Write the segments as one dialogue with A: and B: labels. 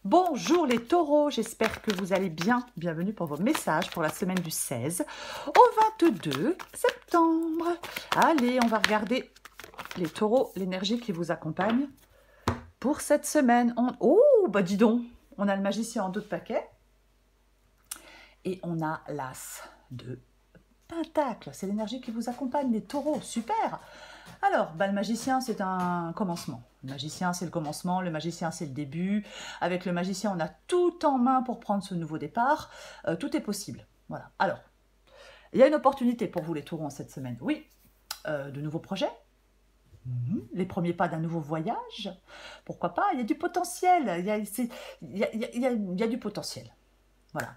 A: Bonjour les taureaux, j'espère que vous allez bien. Bienvenue pour vos messages pour la semaine du 16 au 22 septembre. Allez, on va regarder les taureaux, l'énergie qui vous accompagne pour cette semaine. Oh, bah dis donc, on a le magicien en dos de paquet et on a l'as de pentacle. C'est l'énergie qui vous accompagne, les taureaux, super. Alors, bah, le magicien, c'est un commencement. Le magicien, c'est le commencement. Le magicien, c'est le début. Avec le magicien, on a tout en main pour prendre ce nouveau départ. Tout est possible. Voilà. Alors, il y a une opportunité pour vous, les taureaux, en cette semaine. Oui, de nouveaux projets. Les premiers pas d'un nouveau voyage. Pourquoi pas? Il y a du potentiel. Il y a du potentiel. Voilà.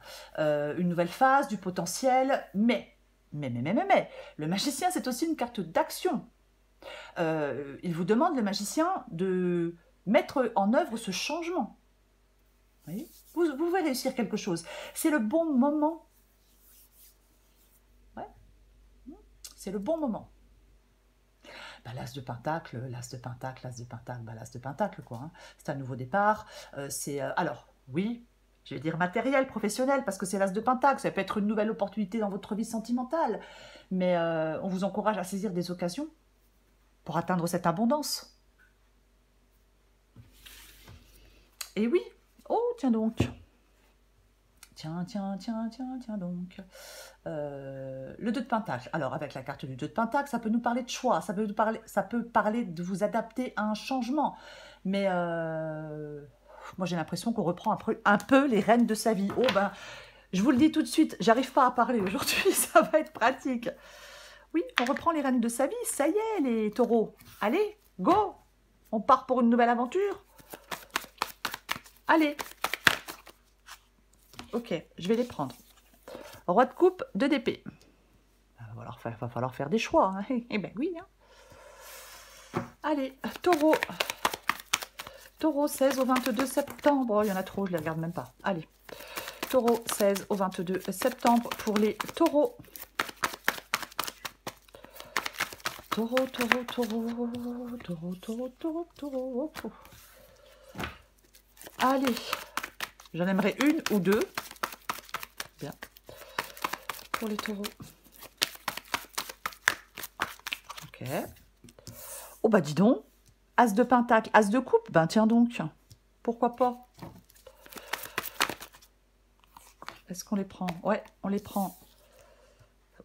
A: Une nouvelle phase, du potentiel. Mais, le magicien, c'est aussi une carte d'action. Il vous demande, le magicien, de mettre en œuvre ce changement. Vous pouvez réussir quelque chose. C'est le bon moment. Ouais. C'est le bon moment. Bah, l'as de pentacle, l'as de pentacle, l'as de pentacle, bah, l'as de pentacle, quoi. Hein. C'est un nouveau départ. Alors, oui, je vais dire matériel, professionnel, parce que c'est l'as de pentacle. Ça peut être une nouvelle opportunité dans votre vie sentimentale. Mais on vous encourage à saisir des occasions pour atteindre cette abondance. Et oui, oh, tiens donc. Tiens donc. Le 2 de pentacle. Alors, avec la carte du 2 de pentacle, ça peut nous parler de choix, ça peut parler de vous adapter à un changement. Mais moi, j'ai l'impression qu'on reprend un peu les rênes de sa vie. Oh, ben, je vous le dis tout de suite, j'arrive pas à parler aujourd'hui, ça va être pratique. Oui, on reprend les rênes de sa vie, ça y est, les taureaux. Allez, go! On part pour une nouvelle aventure. Allez. Ok, je vais les prendre. Roi de coupe, 2 d'épée. Il va falloir faire des choix. Hein. Eh ben oui. Hein. Allez, taureau. Taureau, 16 au 22 septembre. Oh, il y en a trop, je ne les regarde même pas. Allez. Taureau, 16 au 22 septembre pour les taureaux. Taureau, taureau, taureau. Taureau, taureau, taureau, taureau. Allez. J'en aimerais une ou deux. Bien. Pour les taureaux. Ok. Oh bah dis donc. As de pentacle, as de coupe. Ben tiens donc. Pourquoi pas? Est-ce qu'on les prend? Ouais, on les prend.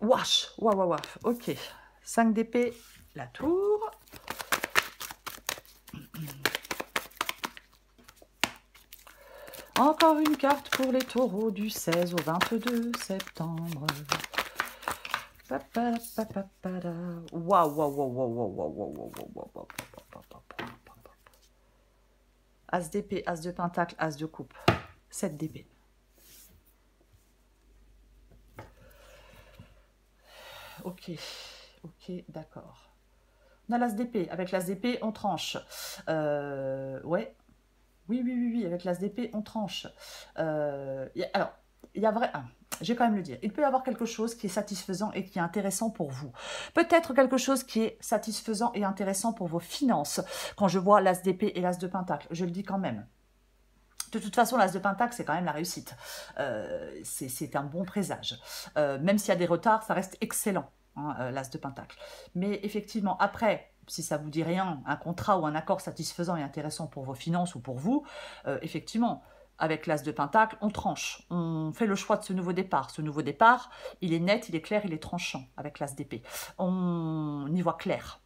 A: Waouh, waouh, waouh. Ok. 5 d'épée, la tour. Encore une carte pour les taureaux du 16 au 22 septembre. Waouh, waouh, waouh, waouh, waouh, waouh, waouh. As d'épée, as de pentacle, as de coupe. 7 d'épée. Ok, d'accord. On a l'as d'épée. Avec l'as d'épée, on tranche. Ouais. Oui, avec l'as d'épée, on tranche. Alors, il y a vrai... je vais quand même le dire. Il peut y avoir quelque chose qui est satisfaisant et qui est intéressant pour vous. Peut-être quelque chose qui est satisfaisant et intéressant pour vos finances. Quand je vois l'as d'épée et l'as de pentacle, je le dis quand même. De toute façon, l'as de pentacle, c'est quand même la réussite. C'est un bon présage. Même s'il y a des retards, ça reste excellent, hein, l'as de pentacle. Mais effectivement, après, si ça vous dit rien, un contrat ou un accord satisfaisant et intéressant pour vos finances ou pour vous, effectivement, avec l'as de pentacle, on tranche. On fait le choix de ce nouveau départ. Ce nouveau départ, il est net, il est clair, il est tranchant avec l'as d'épée. On y voit clair.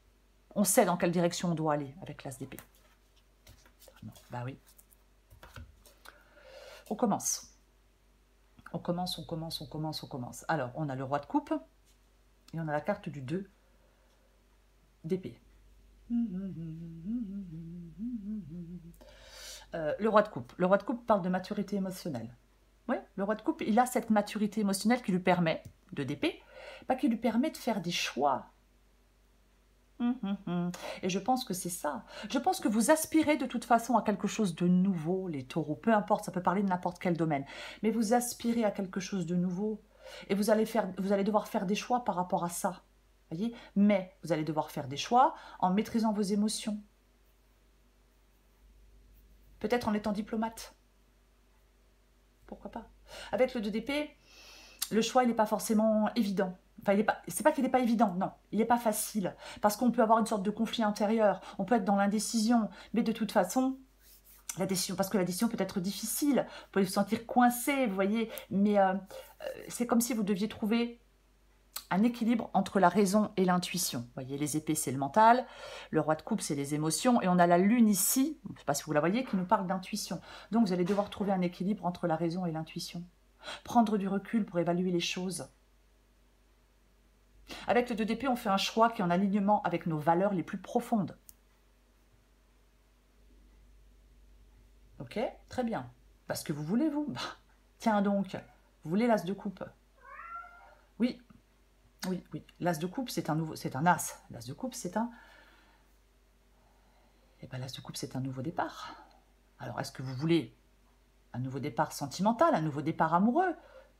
A: On sait dans quelle direction on doit aller avec l'as d'épée. Bah oui. On commence. On commence. Alors, on a le roi de coupe et on a la carte du 2 d'épée. Le roi de coupe. Le roi de coupe parle de maturité émotionnelle. Oui, le roi de coupe, il a cette maturité émotionnelle qui lui permet, de d'épée, qui lui permet de faire des choix. Et je pense que c'est ça. Je pense que vous aspirez de toute façon à quelque chose de nouveau, les taureaux. Peu importe, ça peut parler de n'importe quel domaine. Mais vous aspirez à quelque chose de nouveau. Et vous allez devoir faire des choix par rapport à ça. Voyez? Mais vous allez devoir faire des choix en maîtrisant vos émotions. Peut-être en étant diplomate. pourquoi pas. Avec le 2 d'épée, le choix, il n'est pas forcément évident. Enfin, c'est pas qu'il n'est pas évident, non, il n'est pas facile. Parce qu'on peut avoir une sorte de conflit intérieur, on peut être dans l'indécision, mais de toute façon, la décision, parce que la décision peut être difficile, vous pouvez vous sentir coincé, vous voyez, mais c'est comme si vous deviez trouver un équilibre entre la raison et l'intuition. Vous voyez, les épées, c'est le mental, le roi de coupe, c'est les émotions, et on a la lune ici, je ne sais pas si vous la voyez, qui nous parle d'intuition. Donc, vous allez devoir trouver un équilibre entre la raison et l'intuition. Prendre du recul pour évaluer les choses. Avec le 2 d'épée, on fait un choix qui est en alignement avec nos valeurs les plus profondes. Ok, très bien. Parce que vous voulez, vous. Tiens donc, vous voulez l'as de coupe. Oui, oui, oui. L'as de coupe, c'est un as. L'as de coupe, c'est un... Eh bien, l'as de coupe, c'est un nouveau départ. Alors, est-ce que vous voulez un nouveau départ sentimental, un nouveau départ amoureux,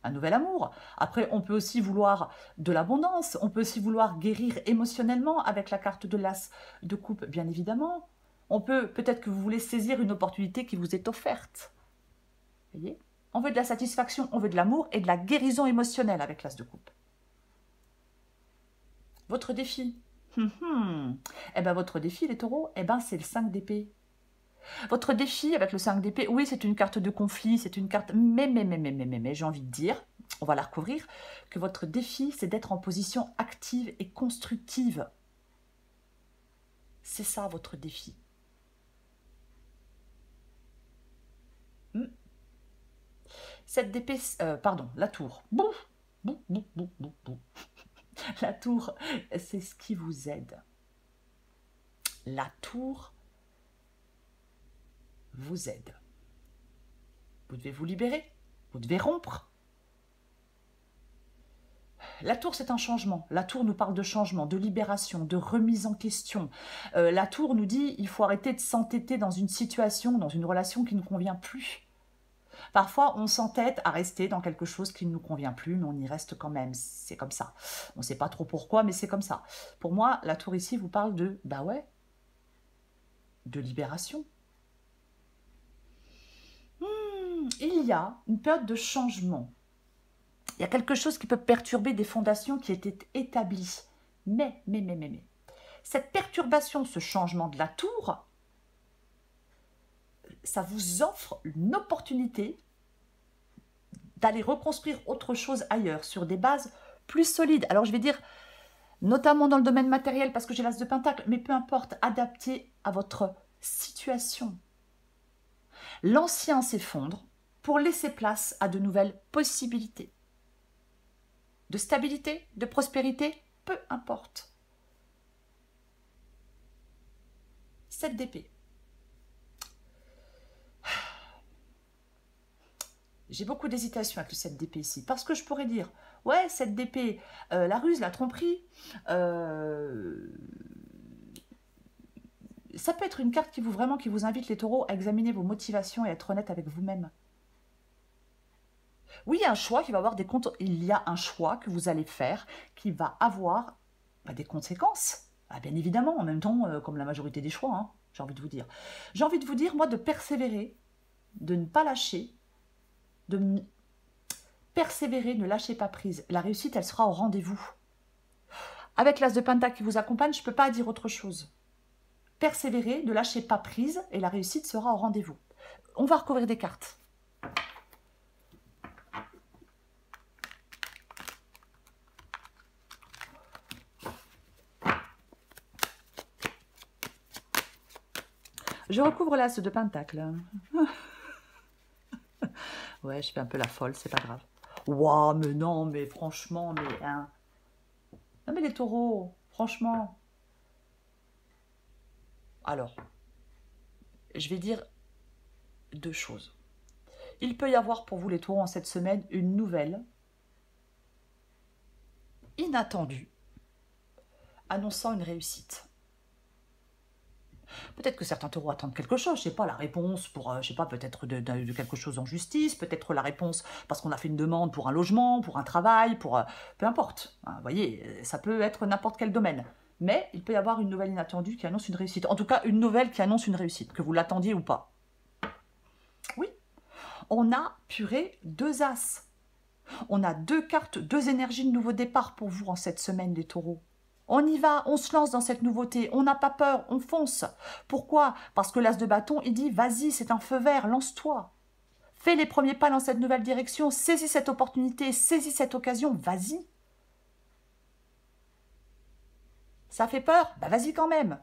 A: un nouvel amour? Après, on peut aussi vouloir de l'abondance, on peut aussi vouloir guérir émotionnellement avec la carte de l'as de coupe, bien évidemment. On peut, peut-être que vous voulez saisir une opportunité qui vous est offerte. Vous voyez? On veut de la satisfaction, on veut de l'amour et de la guérison émotionnelle avec l'as de coupe. Votre défi. Eh bien, votre défi, les taureaux, eh ben, c'est le 5 d'épée. Votre défi avec le 5 d'épée, oui, c'est une carte de conflit, c'est une carte... Mais, j'ai envie de dire, on va la recouvrir, que votre défi, c'est d'être en position active et constructive. C'est ça, votre défi. Cette d'épée... pardon, la tour. La tour, c'est ce qui vous aide. La tour vous aide. Vous devez vous libérer, vous devez rompre. La tour, c'est un changement. La tour nous parle de changement, de libération, de remise en question. La tour nous dit il faut arrêter de s'entêter dans une situation, dans une relation qui ne convient plus. Parfois, on s'entête à rester dans quelque chose qui ne nous convient plus, mais on y reste quand même. C'est comme ça. On ne sait pas trop pourquoi, mais c'est comme ça. Pour moi, la tour ici vous parle de, bah ouais, de libération. Il y a une période de changement. Il y a quelque chose qui peut perturber des fondations qui étaient établies. Mais. Cette perturbation, ce changement de la tour, ça vous offre une opportunité d'aller reconstruire autre chose ailleurs, sur des bases plus solides. Alors je vais dire, notamment dans le domaine matériel, parce que j'ai l'as de pentacle, mais peu importe, adapté à votre situation. L'ancien s'effondre pour laisser place à de nouvelles possibilités. De stabilité, de prospérité, peu importe. 7 d'épée. J'ai beaucoup d'hésitation avec le 7 d'épée ici, parce que je pourrais dire, ouais, 7 d'épée, la ruse, la tromperie, ça peut être une carte qui vous invite, les taureaux, à examiner vos motivations et à être honnête avec vous-même. Oui, il y a un choix qui va avoir des comptes. Il y a un choix que vous allez faire qui va avoir des conséquences. Ah, bien évidemment, en même temps, comme la majorité des choix, hein, j'ai envie de vous dire. J'ai envie de vous dire, moi, de persévérer, de ne pas lâcher, de persévérer, ne lâchez pas prise. La réussite, elle sera au rendez-vous. Avec l'as de pentacle qui vous accompagne, je ne peux pas dire autre chose. Persévérer, ne lâchez pas prise et la réussite sera au rendez-vous. On va recouvrir des cartes. Je recouvre l'as de pentacle. Ouais, je fais un peu la folle, c'est pas grave. Ouah, mais non, mais franchement, mais... Hein. Non, mais les taureaux, franchement. Alors, je vais dire deux choses. Il peut y avoir pour vous, les taureaux, en cette semaine, une nouvelle inattendue annonçant une réussite. Peut-être que certains taureaux attendent quelque chose, je sais pas, la réponse pour, je sais pas, peut-être de quelque chose en justice, peut-être la réponse parce qu'on a fait une demande pour un logement, pour un travail, pour... peu importe. Hein, vous voyez, ça peut être n'importe quel domaine. Mais il peut y avoir une nouvelle inattendue qui annonce une réussite. En tout cas, une nouvelle qui annonce une réussite, que vous l'attendiez ou pas. Oui. on a, purée, 2 as. On a 2 cartes, 2 énergies de nouveau départ pour vous en cette semaine, les taureaux. On y va, on se lance dans cette nouveauté, on n'a pas peur, on fonce. Pourquoi? Parce que l'as de bâton, il dit, vas-y, c'est un feu vert, lance-toi. Fais les premiers pas dans cette nouvelle direction, saisis cette opportunité, saisis cette occasion, vas-y. Ça fait peur? Bah vas-y quand même.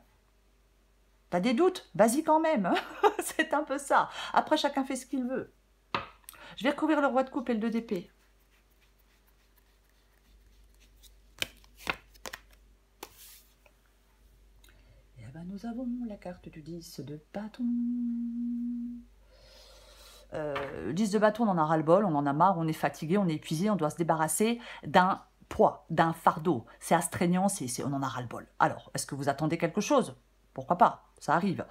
A: T'as des doutes? Vas-y quand même. C'est un peu ça. Après, chacun fait ce qu'il veut. Je vais recouvrir le roi de coupe et le 2 d'épée. Et ben, nous avons la carte du 10 de bâton. 10 de bâton, on en a ras-le-bol, on en a marre, on est fatigué, on est épuisé, on doit se débarrasser d'un poids, d'un fardeau. C'est astreignant, on en a ras-le-bol. Alors, est-ce que vous attendez quelque chose? Pourquoi pas? Ça arrive.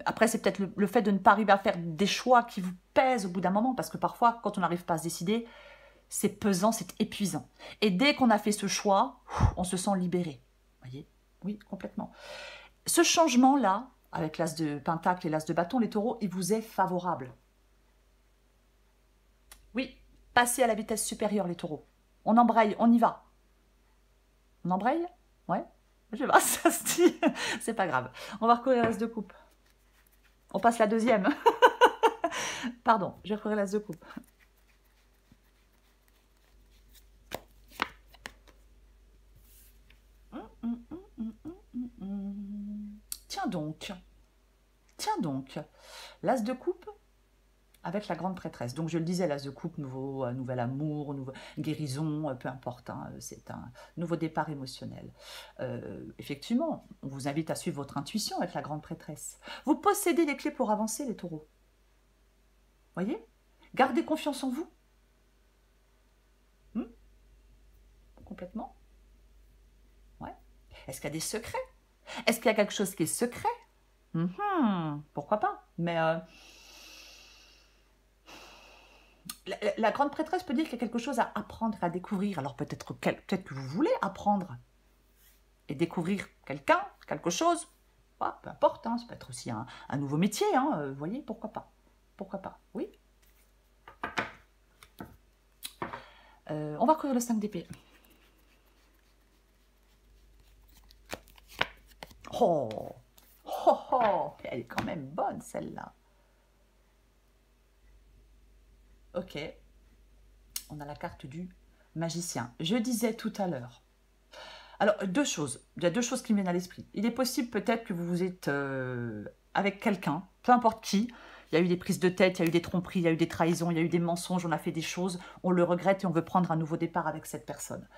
A: Après, c'est peut-être le fait de ne pas arriver à faire des choix qui vous pèsent au bout d'un moment, parce que parfois, quand on n'arrive pas à se décider, c'est pesant, c'est épuisant. Et dès qu'on a fait ce choix, on se sent libéré. Vous voyez? Oui, complètement. Ce changement-là, avec l'as de pentacle et l'as de bâton, les taureaux, il vous est favorable. Oui, passez à la vitesse supérieure, les taureaux. On embraye, on y va. On embraye? Ouais. Je sais pas si ça se dit. C'est pas grave. On va recourir à l'as de coupe. On passe la deuxième. Pardon, je vais recourir à l'as de coupe. Tiens donc, l'as de coupe avec la grande prêtresse. Donc je le disais, l'as de coupe, nouvel amour, guérison, peu importe, hein, c'est un nouveau départ émotionnel. Effectivement, on vous invite à suivre votre intuition avec la grande prêtresse. Vous possédez les clés pour avancer, les taureaux. Voyez? Gardez confiance en vous. Complètement. Ouais. Est-ce qu'il y a des secrets? Est-ce qu'il y a quelque chose qui est secret? Pourquoi pas? Mais la grande prêtresse peut dire qu'il y a quelque chose à apprendre, à découvrir. Alors peut-être que vous voulez apprendre et découvrir quelqu'un, quelque chose. Ouais, peu importe, hein, ça peut être aussi un nouveau métier. Vous voyez, pourquoi pas? Pourquoi pas? Oui. On va courir le 5 d'épée. Oh, oh, oh, elle est quand même bonne celle-là. Ok, on a la carte du magicien. Je disais tout à l'heure. Alors, deux choses. Il y a deux choses qui me viennent à l'esprit. Il est possible peut-être que vous êtes avec quelqu'un, peu importe qui. Il y a eu des prises de tête, il y a eu des tromperies, il y a eu des trahisons, il y a eu des mensonges, on a fait des choses, on le regrette et on veut prendre un nouveau départ avec cette personne.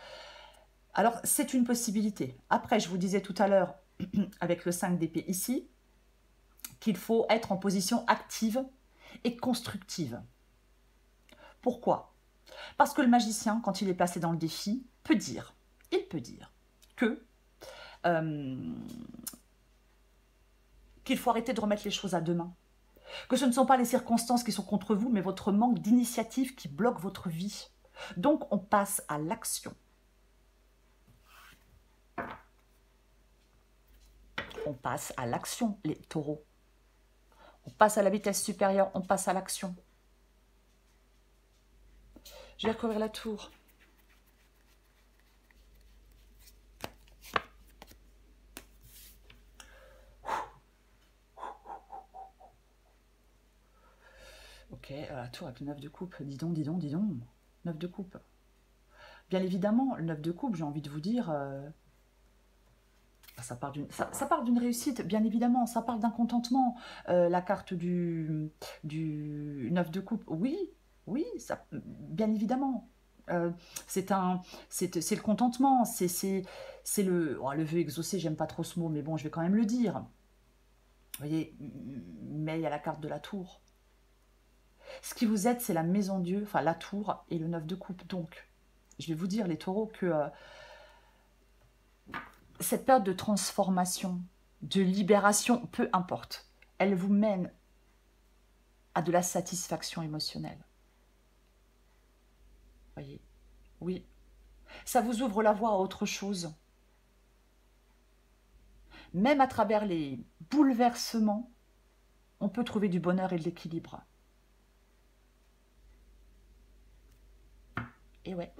A: Alors, c'est une possibilité. Après, je vous disais tout à l'heure, avec le 5 d'épée ici, qu'il faut être en position active et constructive. Pourquoi? Parce que le magicien, quand il est placé dans le défi, il peut dire que qu'il faut arrêter de remettre les choses à demain. Que ce ne sont pas les circonstances qui sont contre vous, mais votre manque d'initiative qui bloque votre vie. Donc, on passe à l'action. On passe à l'action, les taureaux. On passe à la vitesse supérieure, on passe à l'action. Je vais recouvrir la tour. Ok, la tour avec le 9 de coupe. Dis donc. 9 de coupe. Bien évidemment, le 9 de coupe, j'ai envie de vous dire... ça part d'une réussite, bien évidemment. Ça part d'un contentement. La carte du 9 de coupe, oui, ça, bien évidemment. C'est le contentement, c'est le vœu exaucé, j'aime pas trop ce mot, mais bon, je vais quand même le dire. Vous voyez, mais il y a la carte de la tour. Ce qui vous aide, c'est la maison Dieu, enfin la tour et le 9 de coupe. Donc, je vais vous dire, les taureaux, que cette période de transformation, de libération, peu importe, elle vous mène à de la satisfaction émotionnelle. Voyez, oui, ça vous ouvre la voie à autre chose. Même à travers les bouleversements, On peut trouver du bonheur et de l'équilibre. Et ouais.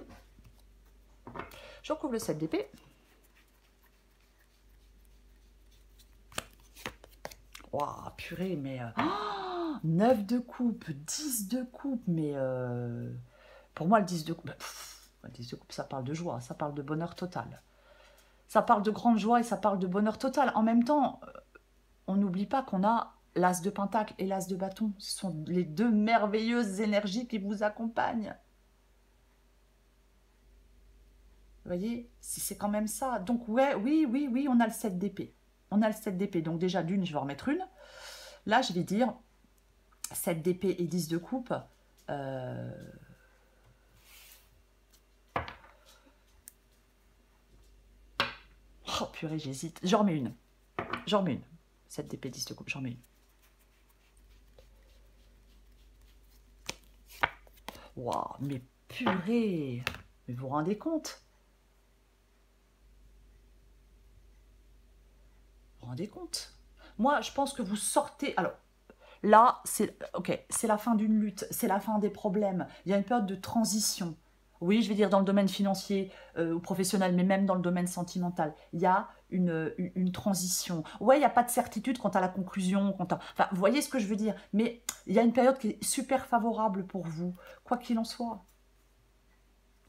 A: Je recouvre le 7 d'épée. Waouh, purée, mais... 9 de coupe, 10 de coupe, mais... pour moi, le 10 de coupe... le 10 de coupe, ça parle de joie, ça parle de bonheur total. Ça parle de grande joie et ça parle de bonheur total. En même temps, on n'oublie pas qu'on a l'as de pentacle et l'as de bâton. Ce sont les deux merveilleuses énergies qui vous accompagnent. Vous voyez, c'est quand même ça. Donc, ouais, oui, on a le 7 d'épée. On a le 7 d'épée. Donc, déjà, d'une, je vais en remettre une. Là, je vais dire 7 d'épée et 10 de coupe. Oh, purée, j'hésite. J'en remets une. J'en remets une. 7 d'épée, 10 de coupe, j'en remets une. Waouh, mais purée. Mais vous vous rendez compte? Vous vous rendez compte? Moi, je pense que vous sortez... Alors, là, c'est la fin d'une lutte, c'est la fin des problèmes. Il y a une période de transition. Oui, je vais dire dans le domaine financier ou professionnel, mais même dans le domaine sentimental. Il y a une transition. Ouais, il n'y a pas de certitude quant à la conclusion. Enfin, vous voyez ce que je veux dire? Mais il y a une période qui est super favorable pour vous, quoi qu'il en soit.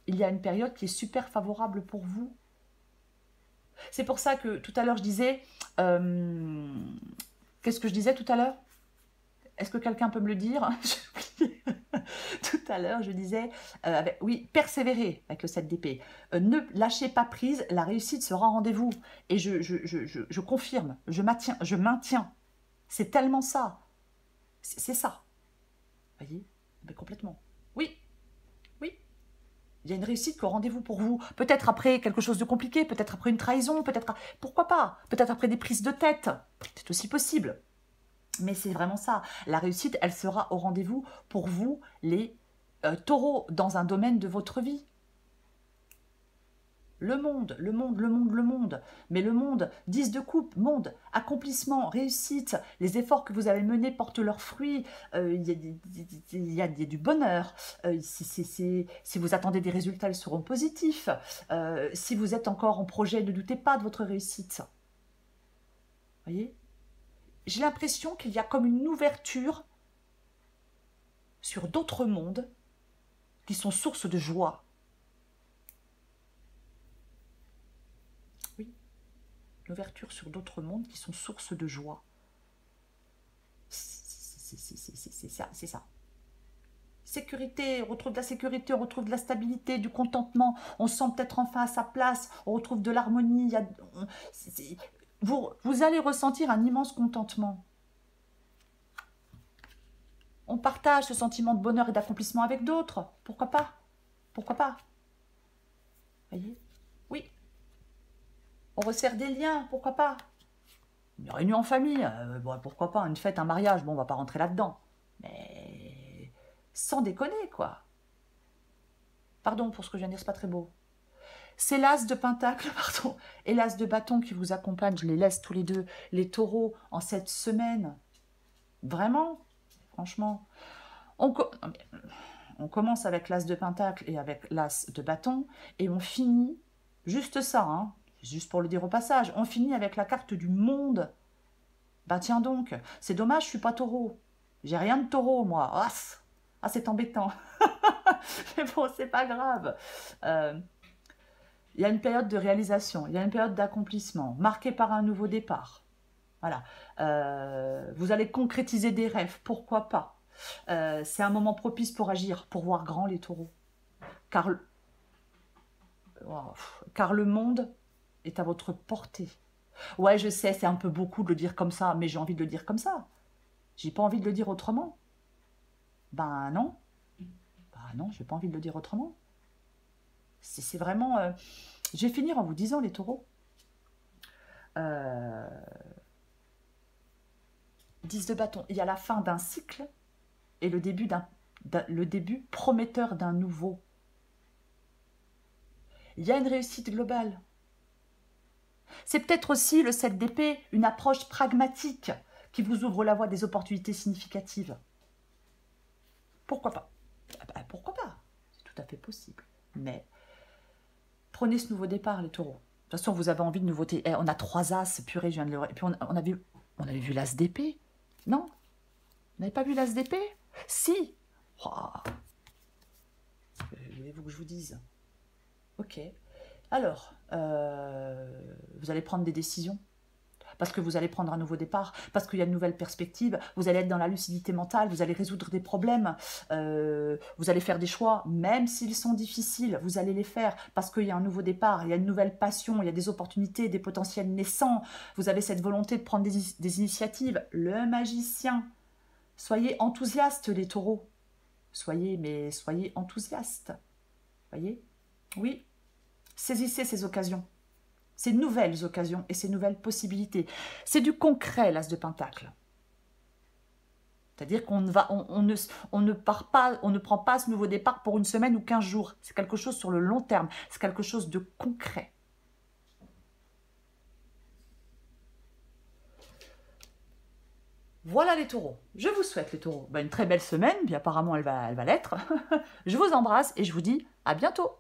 A: Il y a une période qui est super favorable pour vous. C'est pour ça que tout à l'heure, je disais... Qu'est-ce que je disais tout à l'heure? Est-ce que quelqu'un peut me le dire? Tout à l'heure, je disais, oui, persévérer avec le 7 d'épée. Ne lâchez pas prise, la réussite sera au rendez-vous. Et je confirme, je maintiens. C'est tellement ça. C'est ça. Vous voyez? Mais complètement. Oui, oui. Il y a une réussite qui est au rendez-vous pour vous. Peut-être après quelque chose de compliqué, peut-être après une trahison, peut-être... Pourquoi pas? Peut-être après des prises de tête. C'est aussi possible. Mais c'est vraiment ça. La réussite, elle sera au rendez-vous pour vous, les taureaux, dans un domaine de votre vie. Le monde, le monde, le monde, le monde. Mais le monde, 10 de coupe, monde, accomplissement, réussite. Les efforts que vous avez menés portent leurs fruits. Il y a du bonheur. Si vous attendez des résultats, ils seront positifs. Si vous êtes encore en projet, ne doutez pas de votre réussite. Vous voyez? J'ai l'impression qu'il y a comme une ouverture sur d'autres mondes qui sont source de joie. Oui, l'ouverture sur d'autres mondes qui sont source de joie. C'est ça, c'est ça. Sécurité, on retrouve de la sécurité, on retrouve de la stabilité, du contentement, on se sent peut-être enfin à sa place, on retrouve de l'harmonie. Vous allez ressentir un immense contentement. On partage ce sentiment de bonheur et d'accomplissement avec d'autres. Pourquoi pas? Pourquoi pas? Voyez? Oui. On resserre des liens. Pourquoi pas? Une réunion en famille. Bon, pourquoi pas? Une fête, un mariage. Bon, on va pas rentrer là-dedans. Mais sans déconner, quoi. Pardon pour ce que je viens de dire, c'est pas très beau. C'est l'as de pentacle, pardon, et l'as de bâton qui vous accompagnent. Je les laisse tous les deux, les taureaux, en cette semaine. Vraiment? Franchement. On commence avec l'as de pentacle et avec l'as de bâton, et on finit, juste ça, hein, juste pour le dire au passage, on finit avec la carte du monde. Bah tiens donc, c'est dommage, je suis pas taureau. J'ai rien de taureau, moi. Ah, c'est embêtant. Mais bon, c'est pas grave. Il y a une période de réalisation, il y a une période d'accomplissement, marquée par un nouveau départ. Voilà. Vous allez concrétiser des rêves, pourquoi pas. C'est un moment propice pour agir, pour voir grand les taureaux. Car le monde est à votre portée. Ouais, je sais, c'est un peu beaucoup de le dire comme ça, mais j'ai envie de le dire comme ça. J'ai pas envie de le dire autrement. Ben non. Ben non, j'ai pas envie de le dire autrement. C'est vraiment... Je vais finir en vous disant, les taureaux. 10 de bâton. Il y a la fin d'un cycle et le début prometteur d'un nouveau. Il y a une réussite globale. C'est peut-être aussi le 7 d'épée, une approche pragmatique qui vous ouvre la voie des opportunités significatives. Pourquoi pas? Ah bah, pourquoi pas? C'est tout à fait possible. Mais prenez ce nouveau départ, les taureaux. De toute façon, vous avez envie de nouveautés. Eh, on a 3 as, purée, je viens de le... Et puis on avait vu l'as d'épée. Non? Vous n'avez pas vu l'as d'épée? Si. Oh. Voulez-vous que je vous dise? Ok. Alors, vous allez prendre des décisions. Parce que vous allez prendre un nouveau départ, parce qu'il y a une nouvelle perspective, vous allez être dans la lucidité mentale, vous allez résoudre des problèmes, vous allez faire des choix, même s'ils sont difficiles, vous allez les faire, parce qu'il y a un nouveau départ, il y a une nouvelle passion, il y a des opportunités, des potentiels naissants, vous avez cette volonté de prendre des initiatives. Le magicien, soyez enthousiastes les taureaux, soyez enthousiastes, voyez? Oui, saisissez ces occasions. Ces nouvelles occasions et ces nouvelles possibilités. C'est du concret, l'as de Pentacle. C'est-à-dire qu'on ne prend pas ce nouveau départ pour une semaine ou 15 jours. C'est quelque chose sur le long terme. C'est quelque chose de concret. Voilà les taureaux. Je vous souhaite les taureaux une très belle semaine. Bien apparemment, elle va l'être. Je vous embrasse et je vous dis à bientôt.